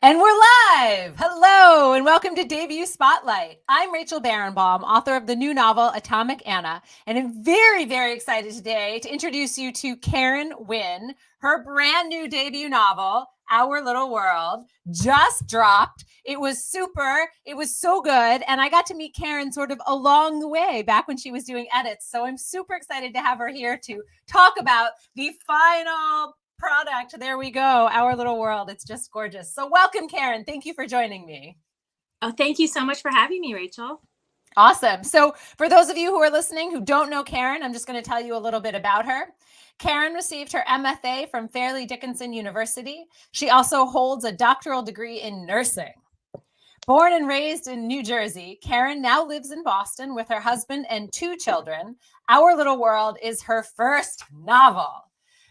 And we're live! Hello, and welcome to Debut Spotlight. I'm Rachel Barenbaum, author of the new novel, Atomic Anna, and I'm very, very excited today to introduce you to Karen Winn. Her brand new debut novel, Our Little World, just dropped. It was super. It was so good. And I got to meet Karen sort of along the way back when she was doing edits. So I'm super excited to have her here to talk about the final product. There we go. Our Little World. It's just gorgeous. So welcome, Karen. Thank you for joining me. Oh, thank you so much for having me, Rachel. Awesome. So for those of you who are listening who don't know Karen, I'm just going to tell you a little bit about her. Karen received her MFA from Fairleigh Dickinson University. She also holds a doctoral degree in nursing. Born and raised in New Jersey, Karen now lives in Boston with her husband and 2 children. Our Little World is her first novel.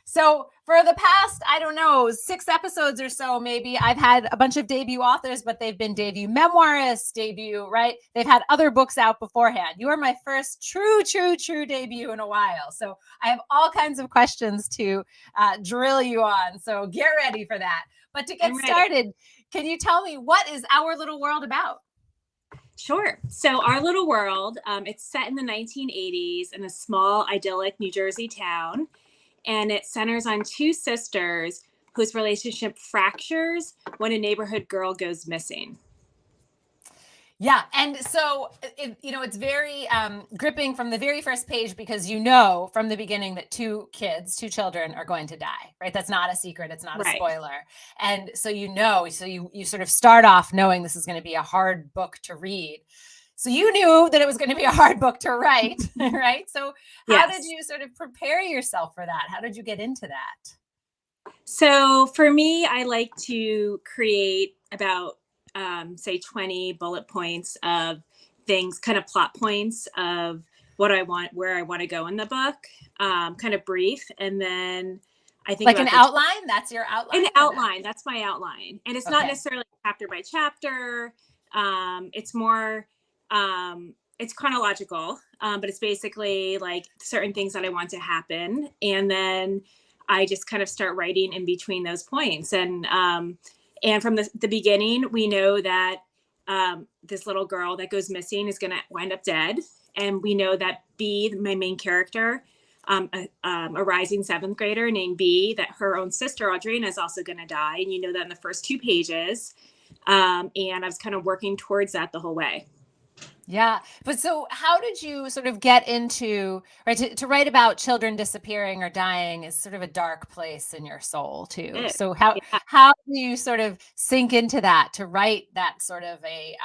So for the past, I don't know, 6 episodes or so, maybe, I've had a bunch of debut authors, but they've been debut memoirists, right? They've had other books out beforehand. You are my first true debut in a while. So I have all kinds of questions to drill you on. So get ready for that. But to get started, can you tell me, what is Our Little World about? Sure. So Our Little World, it's set in the 1980s in a small, idyllic New Jersey town. And it centers on 2 sisters whose relationship fractures when a neighborhood girl goes missing. Yeah. And so, it's very gripping from the very first page, because you know from the beginning that 2 children are going to die, right? That's not a secret. It's not a spoiler. And so, so you sort of start off knowing this is going to be a hard book to read. So you knew that it was going to be a hard book to write, right? So how did you sort of prepare yourself for that? How did you get into that? So for me, I like to create about, say, 20 bullet points of things, kind of plot points of what I want, where I want to go in the book, kind of brief. And then I think like an outline. That's your outline. An outline. That's my outline. And it's not necessarily chapter by chapter. It's more, it's chronological, but it's basically like certain things that I want to happen. And then I just kind of start writing in between those points. And from the beginning, we know that this little girl that goes missing is going to wind up dead. And we know that B, my main character, a rising 7th grader named B, that her own sister, Audrina, is also going to die. And you know that in the first 2 pages. And I was kind of working towards that the whole way. Yeah. But so how did you sort of get into, right, to write about children disappearing or dying is sort of a dark place in your soul too. So how do you sort of sink into that to write that sort of a,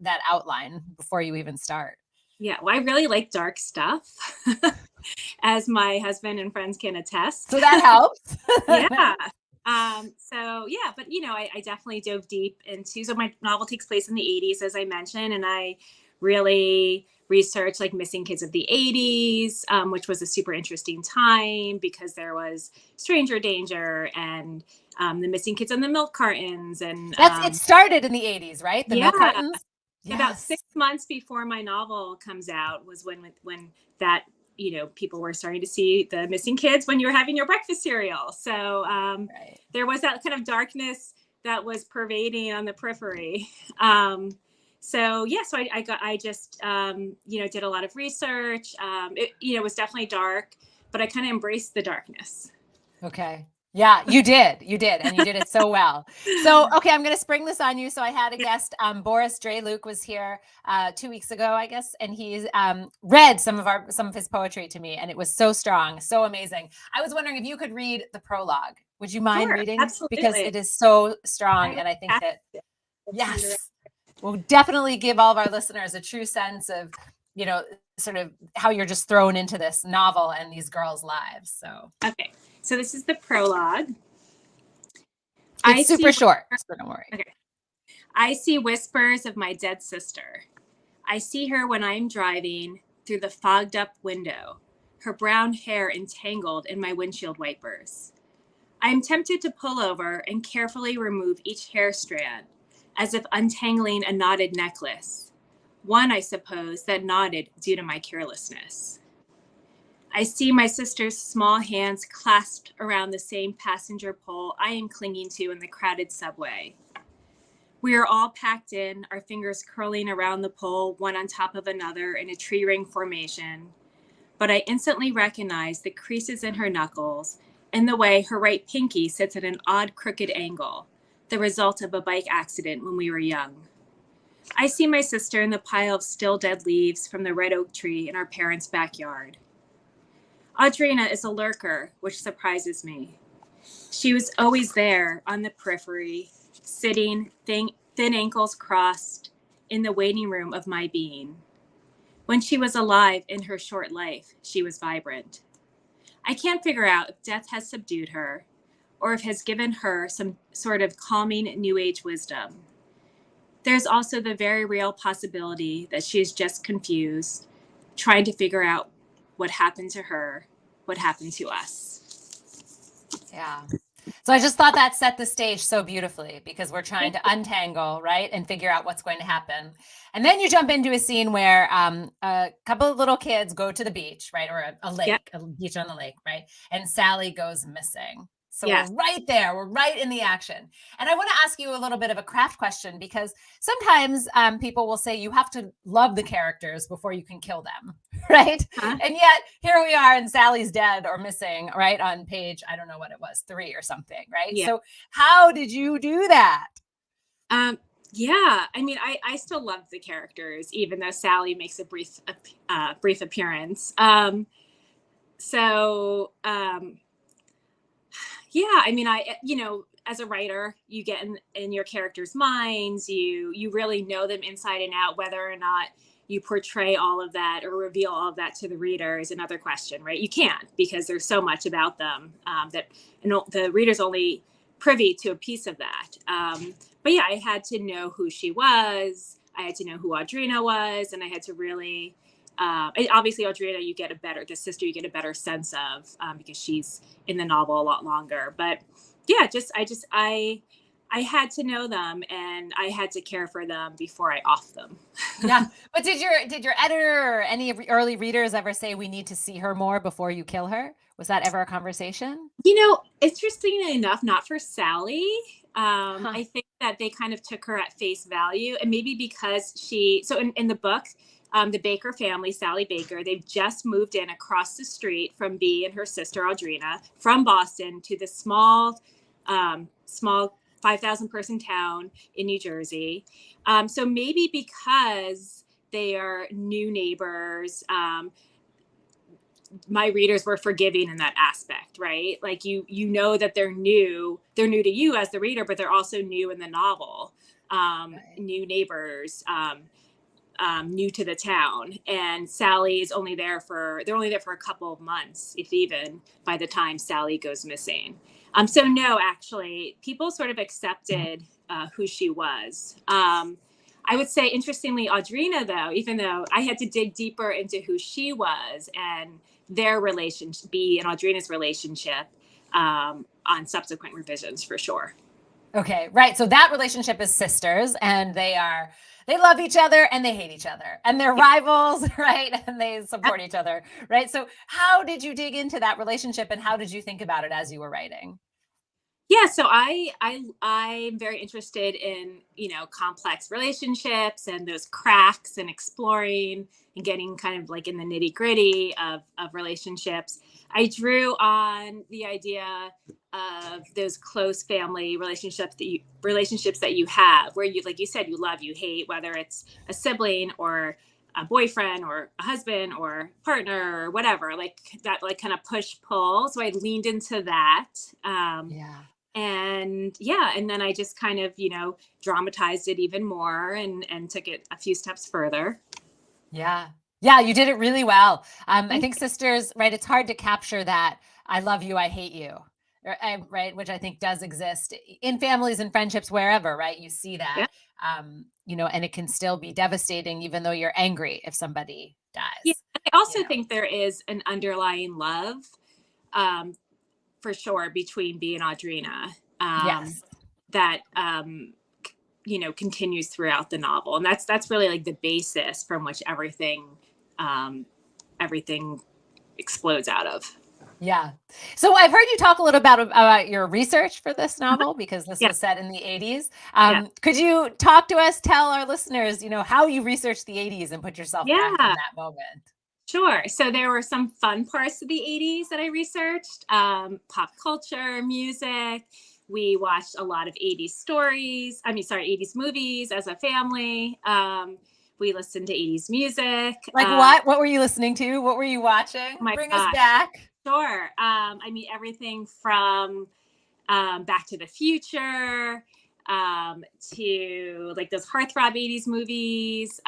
that outline before you even start? Yeah, well, I really like dark stuff, as my husband and friends can attest. So that helps. Yeah. But I definitely dove deep into, so my novel takes place in the 80s, as I mentioned, and I really researched like missing kids of the 80s, which was a super interesting time because there was stranger danger and the missing kids on the milk cartons. And it started in the 80s, right? The milk cartons? Yes. About 6 months before my novel comes out was when that, people were starting to see the missing kids when you were having your breakfast cereal. So there was that kind of darkness that was pervading on the periphery. So I just did a lot of research. It was definitely dark, but I kind of embraced the darkness. Okay. Yeah, you did. And you did it so well. So, okay, I'm going to spring this on you. So I had a guest, Boris Dreluk was here 2 weeks ago, I guess. And he's read some of his poetry to me. And it was so strong, so amazing. I was wondering if you could read the prologue. Would you mind reading? Absolutely. Because it is so strong. And I think that, yes, we'll definitely give all of our listeners a true sense of, sort of how you're just thrown into this novel and these girls' lives. So, okay. So this is the prologue. It's super short, so don't worry. Okay. I see whispers of my dead sister. I see her when I'm driving through the fogged up window, her brown hair entangled in my windshield wipers. I am tempted to pull over and carefully remove each hair strand, as if untangling a knotted necklace. One, I suppose, that knotted due to my carelessness. I see my sister's small hands clasped around the same passenger pole I am clinging to in the crowded subway. We are all packed in, our fingers curling around the pole, one on top of another in a tree ring formation. But I instantly recognize the creases in her knuckles and the way her right pinky sits at an odd crooked angle, the result of a bike accident when we were young. I see my sister in the pile of still dead leaves from the red oak tree in our parents' backyard. Audrina is a lurker, which surprises me. She was always there on the periphery, sitting, thin ankles crossed, in the waiting room of my being. When she was alive in her short life, she was vibrant. I can't figure out if death has subdued her, or if it has given her some sort of calming New Age wisdom. There's also the very real possibility that she is just confused, trying to figure out what happened to her, what happened to us. Yeah. So I just thought that set the stage so beautifully, because we're trying to untangle, right, and figure out what's going to happen. And then you jump into a scene where a couple of little kids go to the beach, right, or a lake, a beach on the lake, right, and Sally goes missing. So we're right there. We're right in the action. And I want to ask you a little bit of a craft question, because sometimes people will say you have to love the characters before you can kill them, right? And yet here we are and Sally's dead or missing, right, on page, I don't know what it was, 3 or something, right? Yeah. So how did you do that? Yeah, I mean, I still love the characters, even though Sally makes a brief appearance. Yeah, I mean, as a writer, you get in your characters' minds, you really know them inside and out. Whether or not you portray all of that or reveal all of that to the reader is another question, right? You can't, because there's so much about them that the reader's only privy to a piece of that. But yeah, I had to know who she was. I had to know who Audrina was, and I had to really. Obviously, Audrina, you get a better sense of because she's in the novel a lot longer. But yeah, I had to know them, and I had to care for them before I off them. Yeah, but did your editor or any early readers ever say we need to see her more before you kill her? Was that ever a conversation? Interestingly enough, not for Sally. I think that they kind of took her at face value, and maybe because in the book. The Baker family, Sally Baker, they've just moved in across the street from Bea and her sister Audrina from Boston to this small 5,000 person town in New Jersey. So maybe because they are new neighbors, my readers were forgiving in that aspect, right? Like you know that they're new to you as the reader, but they're also new in the novel, new neighbors. New to the town, and Sally is only there for a couple of months, if even, by the time Sally goes missing. So no, actually, people sort of accepted who she was. I would say, interestingly, Audrina, though, even though I had to dig deeper into who she was and their relationship, Bea and Audrina's relationship, on subsequent revisions, for sure. Okay, right. So that relationship is sisters, and they love each other and they hate each other, and they're rivals, right? And they support each other, right? So how did you dig into that relationship, and how did you think about it as you were writing? Yeah, so I'm very interested in, complex relationships and those cracks, and exploring and getting kind of like in the nitty gritty of relationships. I drew on the idea of those close family relationships that you have, where you, like you said, you love, you hate, whether it's a sibling or a boyfriend or a husband or partner or whatever, like that, like kind of push pull. So I leaned into that. And then I just kind of, dramatized it even more and took it a few steps further. Yeah, you did it really well. I think sisters, right? It's hard to capture that I love you, I hate you, right? Which I think does exist in families and friendships, wherever, right? You see that, and it can still be devastating, even though you're angry if somebody dies. Yeah, I also think there is an underlying love, for sure, between Bea and Audrina, that continues throughout the novel, and that's really like the basis from which everything explodes out of. Yeah. So I've heard you talk a little about your research for this novel, because this Yeah. was set in the 80s. Yeah. Could you talk to us, tell our listeners, how you researched the 80s and put yourself back in Yeah. that moment? Sure. So there were some fun parts of the 80s that I researched, pop culture, music. We watched a lot of 80s stories. 80s movies as a family. We listened to 80s music. Like what? What were you listening to? What were you watching? My Bring us gosh. back. Sure. Everything from Back to the Future to like those heartthrob 80s movies.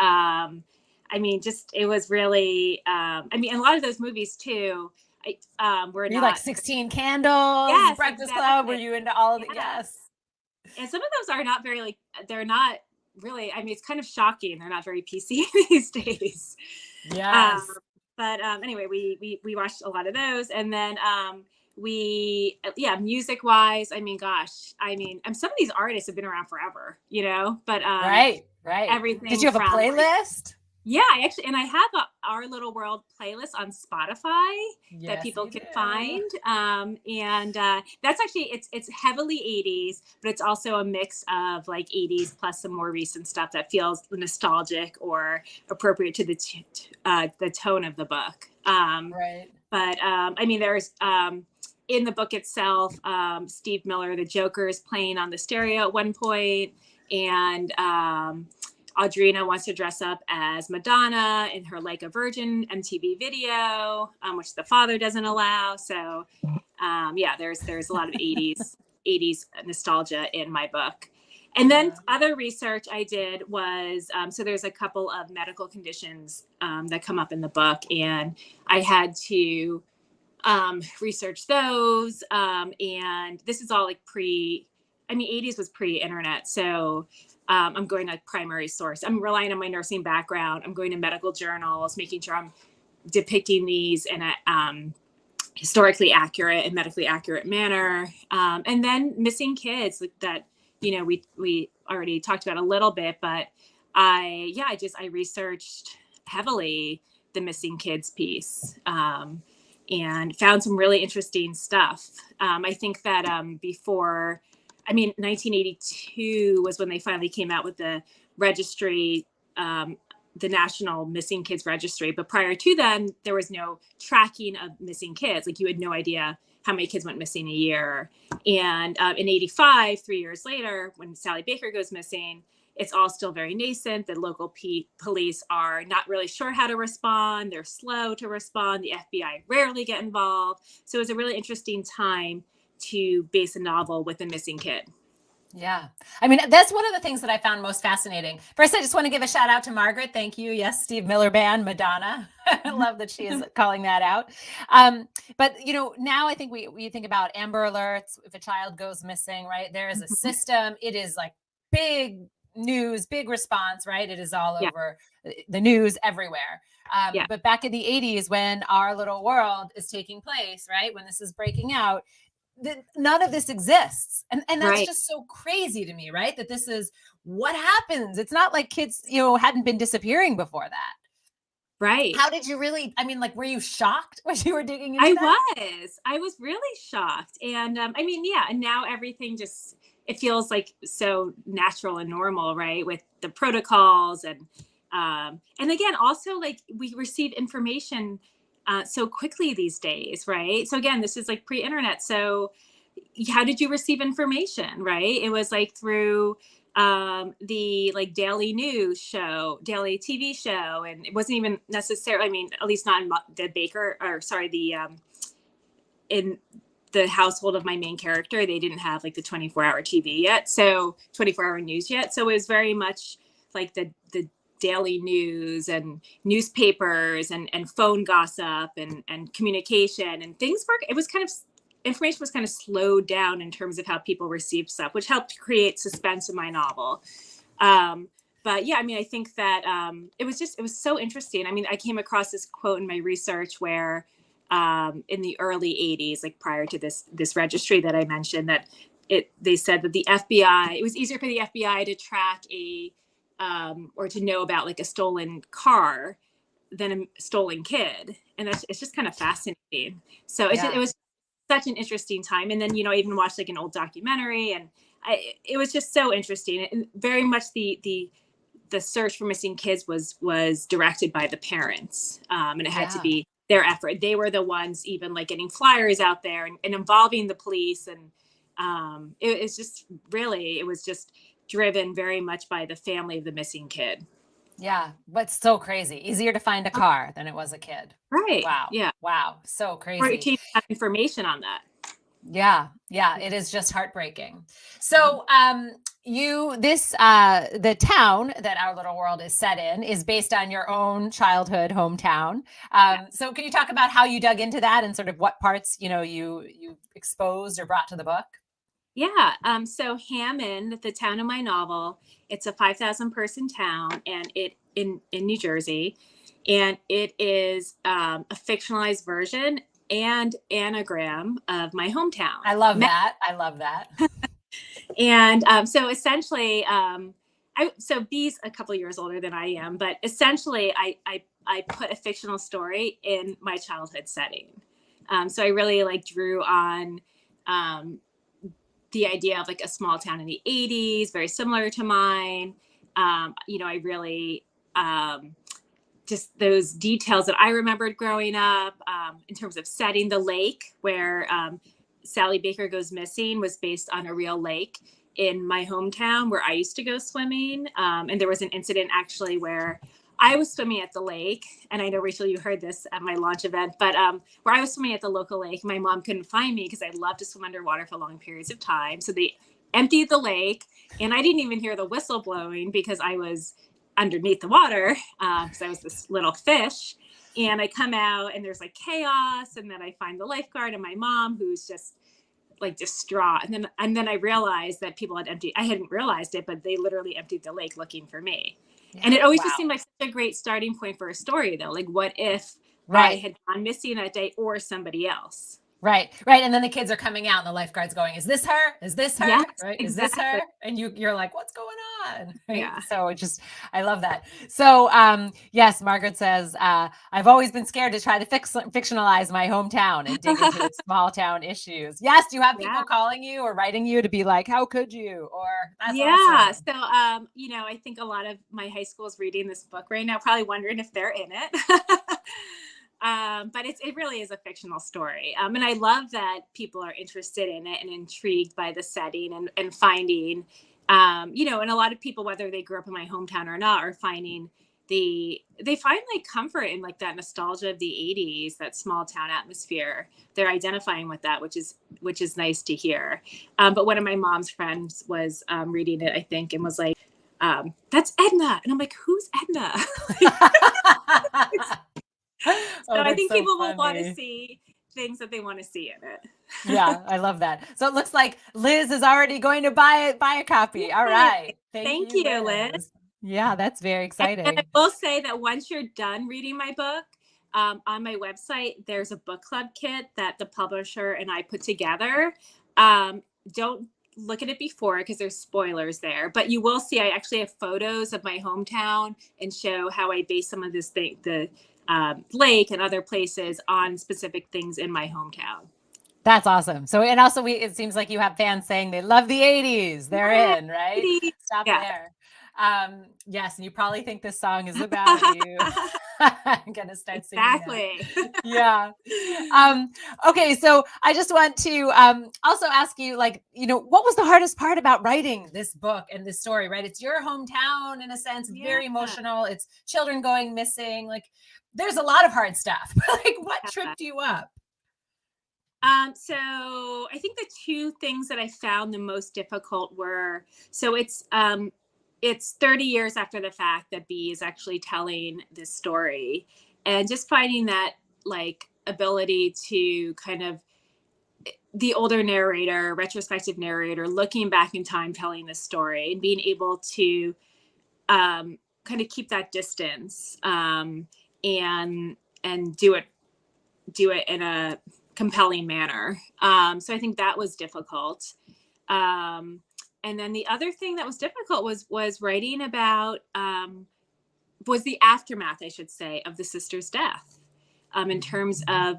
It was really, a lot of those movies too, were Were you not. like 16 Candles, Yes, Breakfast exactly. Club? Were you into all of it? Yeah. Yes. And some of those are not very, they're not really, it's kind of shocking. They're not very PC these days. Yes. Anyway, we watched a lot of those. And then music wise, some of these artists have been around forever, but Right. everything. Did you have a playlist? Yeah, I have Our Little World playlist on Spotify that people can find. That's actually, it's heavily 80s, but it's also a mix of like 80s plus some more recent stuff that feels nostalgic or appropriate to the tone of the book. Right. But there's in the book itself, Steve Miller, the Joker, is playing on the stereo at one point, and Audrina wants to dress up as Madonna in her Like a Virgin MTV video, which the father doesn't allow. So, there's a lot of 80s nostalgia in my book. And then other research I did was, so there's a couple of medical conditions that come up in the book, and I had to research those. And this is all like 80s was pre-internet. So I'm going to primary source. I'm relying on my nursing background. I'm going to medical journals, making sure I'm depicting these in a historically accurate and medically accurate manner. And then missing kids that, we already talked about a little bit, but I researched heavily the missing kids piece, and found some really interesting stuff. I think that before, 1982 was when they finally came out with the registry, the National Missing Kids Registry. But prior to then, there was no tracking of missing kids. Like, you had no idea how many kids went missing a year. And in 85, 3 years later, when Sally Baker goes missing, it's all still very nascent. The local police are not really sure how to respond. They're slow to respond. The FBI rarely get involved. So it was a really interesting time to base a novel with a missing kid. Yeah. That's one of the things that I found most fascinating. First, I just want to give a shout out to Margaret. Thank you. Yes, Steve Miller Band, Madonna. I love that she is calling that out. But, now I think we think about Amber Alerts. If a child goes missing, right, there is a system. It is like big news, big response, right? It is all over the news everywhere. But back in the 80s, when Our Little World is taking place, right, when this is breaking out, none of this exists. And that's just so crazy to me, right? That this is what happens. It's not like kids, hadn't been disappearing before that. Right. How did you really, were you shocked when you were digging into that? I was really shocked. And and now everything just, it feels like so natural and normal, right? With the protocols and again, also like we receive information so quickly these days, right? So again, this is like pre-internet. So how did you receive information, right? It was like through the like daily news show, daily TV show. And it wasn't even necessarily, at least not in in the household of my main character, they didn't have like the 24-hour TV yet. So 24-hour news yet. So it was very much like the daily news and newspapers and phone gossip and communication and things were, information was kind of slowed down in terms of how people received stuff, which helped create suspense in my novel. But yeah, I think that it was so interesting. I came across this quote in my research where in the early 80s, like prior to this registry that I mentioned, that they said that the FBI, it was easier for the FBI to track or to know about like a stolen car than a stolen kid. And it's just kind of fascinating. So it was such an interesting time. And then, I even watched like an old documentary, and it was just so interesting. And very much the search for missing kids was directed by the parents. And it had to be their effort. They were the ones even like getting flyers out there and involving the police. And it was just driven very much by the family of the missing kid. Yeah, but so crazy. Easier to find a car than it was a kid. Right. Wow. Yeah. Wow. So Or crazy. to have information on that. Yeah. Yeah. It is just heartbreaking. So, the town that Our Little World is set in is based on your own childhood hometown. So can you talk about how you dug into that and sort of what parts, you exposed or brought to the book? Yeah. So Hammond, the town of my novel, it's a 5,000 person town, and in New Jersey, and it is a fictionalized version and anagram of my hometown. I love that. And so essentially, so B's a couple years older than I am, but essentially I put a fictional story in my childhood setting. So I really like drew on the idea of like a small town in the 80s, very similar to mine. I really just those details that I remembered growing up in terms of setting. The lake where Sally Baker goes missing was based on a real lake in my hometown where I used to go swimming. And there was an incident actually where I was swimming at the lake, and I know, Rachel, you heard this at my launch event, but where I was swimming at the local lake, my mom couldn't find me because I love to swim underwater for long periods of time. So they emptied the lake, and I didn't even hear the whistle blowing because I was underneath the water because I was this little fish. And I come out, and there's like chaos, and then I find the lifeguard and my mom, who's just like distraught. And then I realized that people had emptied. I hadn't realized it, but they literally emptied the lake looking for me. Yeah. And it always just seemed like such a great starting point for a story, though. Like, what if I had gone missing that day, or somebody else? Right. And then the kids are coming out, and the lifeguard's going, "Is this her? Is this her? Yes, right? Exactly. Is this her?" And you're like, "What's going on?" Right? Yeah. So I love that. So, yes, Margaret says, "I've always been scared to try to fictionalize my hometown and dig into its small town issues." Yes. Do you have people calling you or writing you to be like, "How could you?" Or that's awesome. So, I think a lot of my high schools reading this book right now, probably wondering if they're in it. But it really is a fictional story. And I love that people are interested in it and intrigued by the setting and finding, and a lot of people, whether they grew up in my hometown or not, are finding they find like comfort in like that nostalgia of the 80s, that small town atmosphere. They're identifying with that, which is nice to hear. But one of my mom's friends was reading it, I think, and was like, "That's Edna." And I'm like, "Who's Edna?" So I think people will want to see things that they want to see in it. Yeah, I love that. So it looks like Liz is already going to buy a copy. All right. Thank you, Liz. Yeah, that's very exciting. And I will say that once you're done reading my book, on my website, there's a book club kit that the publisher and I put together. Don't look at it before because there's spoilers there, but you will see I actually have photos of my hometown and show how I base some of this thing, the lake and other places, on specific things in my hometown. That's awesome. So, and also it seems like you have fans saying they love the 80s. They're in, right? Stop there. Yes. And you probably think this song is about you. I'm going to start singing. Exactly. Yeah. Okay. So I just want to also ask you, like, what was the hardest part about writing this book and this story, right? It's your hometown in a sense. It's very emotional. It's children going missing. Like, there's a lot of hard stuff. Like, what tripped you up? So I think the two things that I found the most difficult were, so it's 30 years after the fact that B is actually telling this story, and just finding that like ability to kind of, the older narrator, retrospective narrator, looking back in time, telling this story, and being able to kind of keep that distance and do it in a compelling manner. So I think that was difficult. And then the other thing that was difficult was writing about was the aftermath, I should say, of the sister's death, in terms of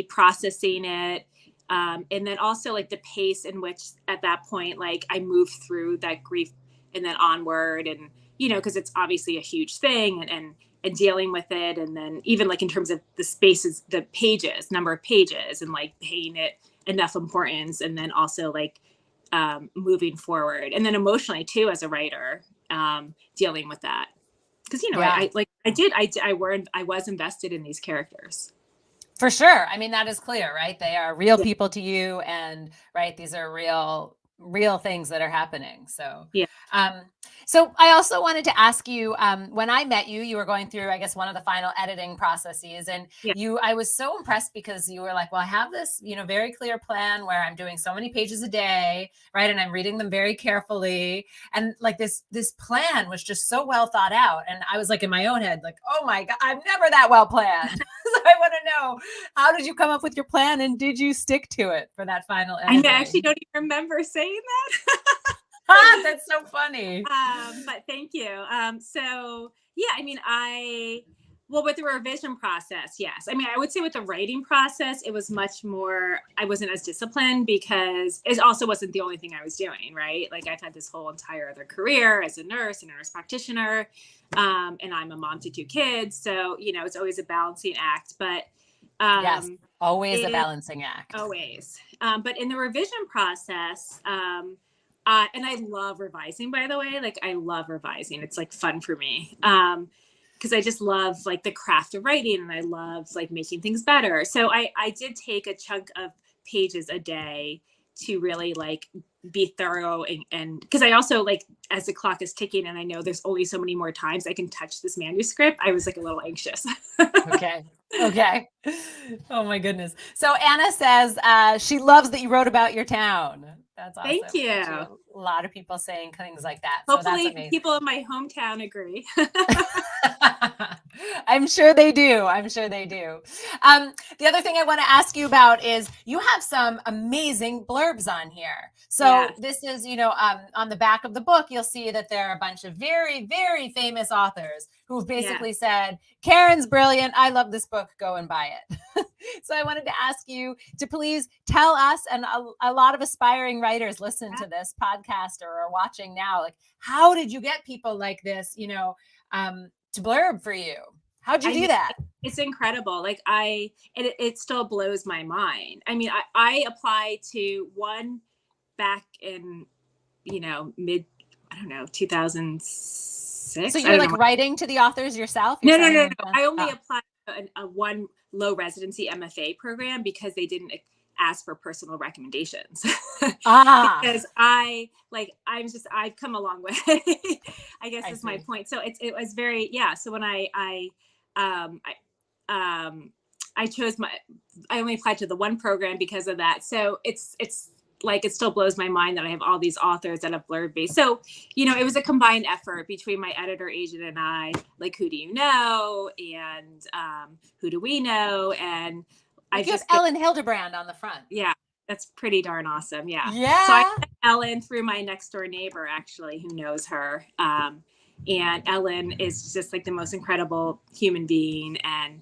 processing it. And then also like the pace in which at that point, like I moved through that grief and then onward, and, you know, cause it's obviously a huge thing, and dealing with it. And then even like in terms of the spaces, the pages, number of pages, and like paying it enough importance. And then also like, moving forward, and then emotionally too, as a writer, dealing with that. Cause, you know, Yeah. I was invested in these characters. For sure. I mean, that is clear, right? They are real Yeah. people to you, and right, these are real things that are happening. Yeah. So I also wanted to ask you, when I met you, you were going through, I guess, one of the final editing processes, and Yeah. I was so impressed because you were like, well, I have this, very clear plan where I'm doing so many pages a day, right? And I'm reading them very carefully. And like this plan was just so well thought out. And I was like in my own head, like, oh my God, I'm never that well planned. So I want to know, how did you come up with your plan, and did you stick to it for that final editing? I actually don't even remember saying that. That's so funny. But thank you. So yeah, I mean, with the revision process, yes. I mean, I would say with the writing process, it was much more, I wasn't as disciplined because it also wasn't the only thing I was doing, right? Like I've had this whole entire other career as a nurse and a nurse practitioner. And I'm a mom to 2 kids. So, you know, it's always a balancing act, but yes, always a balancing act. Always. But in the revision process, and I love revising, by the way. Like I love revising. It's like fun for me. Because I just love like the craft of writing, and I love like making things better. So I did take a chunk of pages a day to really like be thorough, and because I also like, as the clock is ticking and I know there's only so many more times I can touch this manuscript, I was like a little anxious. Okay. Oh my goodness. So Anna says she loves that you wrote about your town. That's awesome. Thank you. A lot of people saying things like that. Hopefully so that's amazing. People in my hometown agree. I'm sure they do. The other thing I want to ask you about is you have some amazing blurbs on here. So This is, on the back of the book, you'll see that there are a bunch of very, very famous authors who've basically said, Karen's brilliant. I love this book. Go and buy it. So I wanted to ask you to please tell us, and a lot of aspiring writers listen to this podcast or are watching now, like, how did you get people like this, to blurb for you? How'd you do that? It's incredible. Like it still blows my mind. I mean, I applied to one back in, mid, 2006. So you're like writing to the authors yourself? No. I only applied to a one low residency MFA program because they didn't ask for personal recommendations. Because I've come a long way. I guess is my point. So it was very, So when I chose I only applied to the one program because of that. So it's like, it still blows my mind that I have all these authors that have blurbed me. So, it was a combined effort between my editor, agent, and I, like, who do you know? And who do we know? And I just have Ellen Hildebrand on the front. Yeah, that's pretty darn awesome. Yeah. Yeah. So I met Ellen through my next door neighbor, actually, who knows her. And Ellen is just like the most incredible human being. And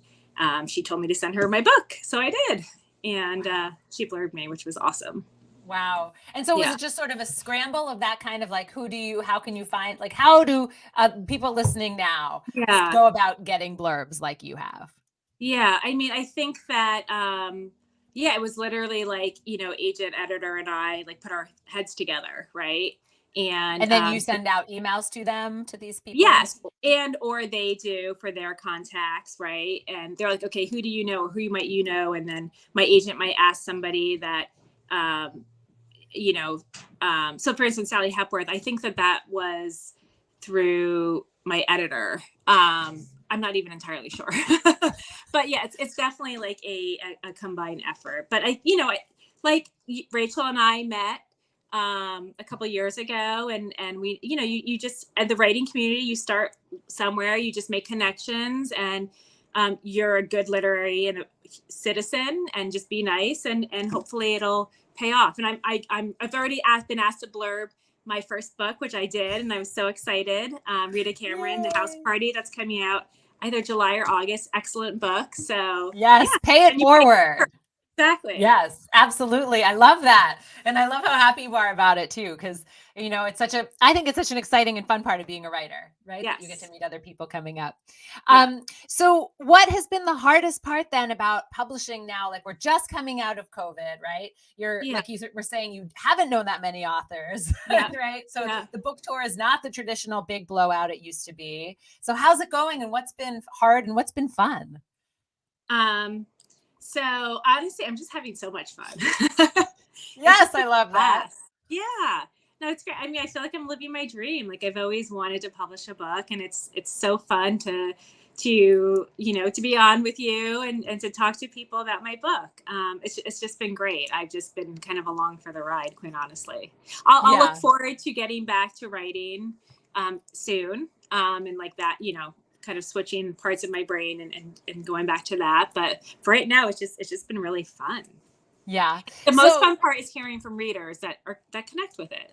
she told me to send her my book. So I did. And she blurbed me, which was awesome. Wow. And so was it just sort of a scramble of that kind of like, how can you find, like, how do people listening now go about getting blurbs like you have? Yeah. I mean, I think that, it was literally like, agent, editor, and I like put our heads together. Right. And then you send out emails to them, to these people? Yes. Or they do for their contacts. Right. And they're like, okay, who do you know? Or who might you know? And then my agent might ask somebody that, so for instance, Sally Hepworth, I think that was through my editor. I'm not even entirely sure, but yeah, it's definitely like a combined effort. But like Rachel and I met a couple of years ago, and we, you just, at the writing community, you start somewhere, you just make connections, and you're a good literary and a citizen, and just be nice, and hopefully it'll pay off. And I've already been asked to blurb my first book, which I did, and I was so excited. Rita Cameron, The House Party, that's coming out either July or August. Excellent book. So yes, pay it forward. Exactly. Yes, absolutely. I love that. And I love how happy you are about it too. Cause I think it's such an exciting and fun part of being a writer, right? Yes. That you get to meet other people coming up. Yeah. So what has been the hardest part then about publishing now? Like we're just coming out of COVID, right? Like you were saying, you haven't known that many authors, right? So the book tour is not the traditional big blowout it used to be. So how's it going and what's been hard and what's been fun? So honestly, I'm just having so much fun. Yes, I love that. Yeah. No, it's great. I mean, I feel like I'm living my dream. Like I've always wanted to publish a book, and it's so fun to be on with you and to talk to people about my book. It's just been great. I've just been kind of along for the ride, quite honestly. I'll look forward to getting back to writing soon, and like that, kind of switching parts of my brain and going back to that. But for right now, it's just been really fun. Yeah. The most fun part is hearing from readers that connect with it.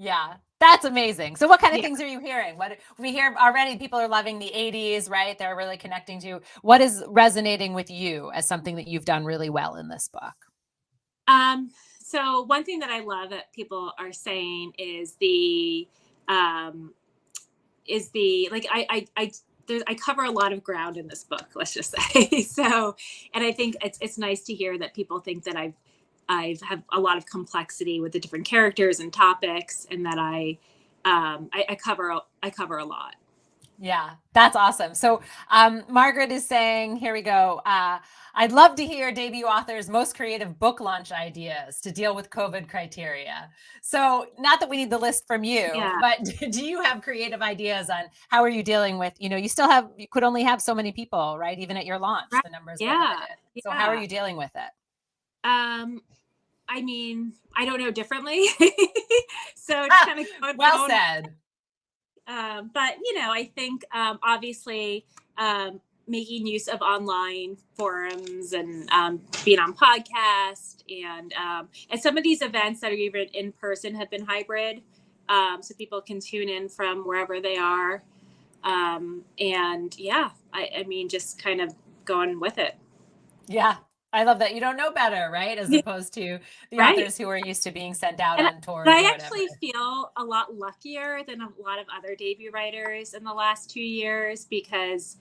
Yeah, that's amazing. So what kind of things are you hearing? What we hear already, people are loving the 80s, right? They're really connecting to. What is resonating with you as something that you've done really well in this book? So one thing that I love that people are saying is I cover a lot of ground in this book, let's just say. So, and I think it's nice to hear that people think that I've have a lot of complexity with the different characters and topics, and that I cover a lot. Yeah, that's awesome. So Margaret is saying, here we go. I'd love to hear debut authors' most creative book launch ideas to deal with COVID criteria. So not that we need the list from you, but do you have creative ideas on how are you deling with, you could only have so many people, right? Even at your launch, the numbers were limited. So how are you dealing with it? I mean, I don't know differently. So it's kind of well said. But I think obviously making use of online forums and being on podcast and some of these events that are even in person have been hybrid, so people can tune in from wherever they are, and I mean just kind of going with it. Yeah. I love that. You don't know better, right? As opposed to the authors who are used to being sent out on tours. I actually feel a lot luckier than a lot of other debut writers in the last 2 years because,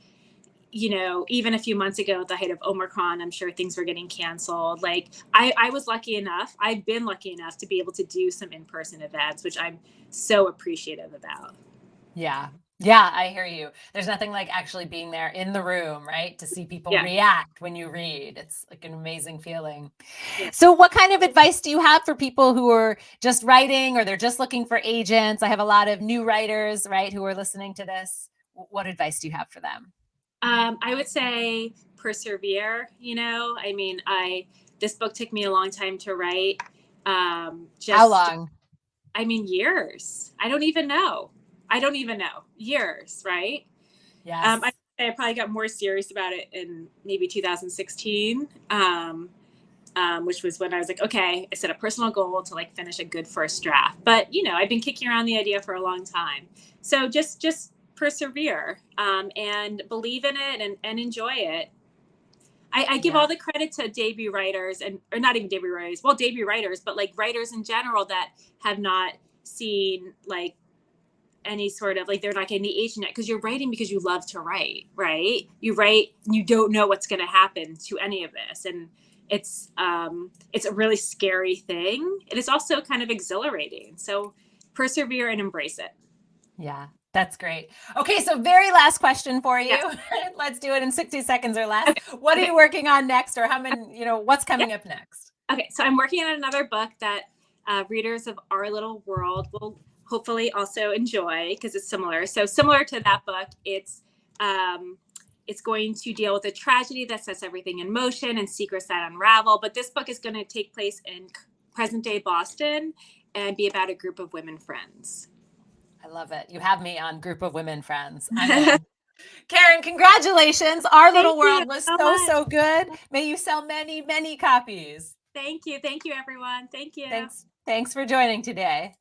even a few months ago at the height of Omicron, I'm sure things were getting canceled. Like I was lucky enough. I've been lucky enough to be able to do some in-person events, which I'm so appreciative about. Yeah. Yeah, I hear you. There's nothing like actually being there in the room, right? To see people react when you read. It's like an amazing feeling. Yeah. So what kind of advice do you have for people who are just writing or they're just looking for agents? I have a lot of new writers, right, who are listening to this. What advice do you have for them? I would say persevere. I mean, this book took me a long time to write. How long? I mean, years. I don't even know. Years, right? Yes. I probably got more serious about it in maybe 2016, which was when I was like, okay, I set a personal goal to like finish a good first draft. But I've been kicking around the idea for a long time. So just persevere and believe in it and enjoy it. I give all the credit to debut writers or not even debut writers, debut writers, but like writers in general that have not seen like any sort of like they're not getting the agent yet because you're writing because you love to write, right? You write, you don't know what's going to happen to any of this, and it's a really scary thing. It is also kind of exhilarating. So persevere and embrace it. Yeah, that's great. Okay, so very last question for you. Yes. Let's do it in 60 seconds or less. Okay. What are you working on next, or how many? What's coming up next? Okay, so I'm working on another book that readers of Our Little World will hopefully also enjoy because it's similar. So similar to that book, it's going to deal with a tragedy that sets everything in motion and secrets that unravel. But this book is going to take place in present day Boston and be about a group of women friends. I love it. You have me on group of women friends. Karen, congratulations. Our Little World was so good. May you sell many, many copies. Thank you. Thank you, everyone. Thank you. Thanks for joining today.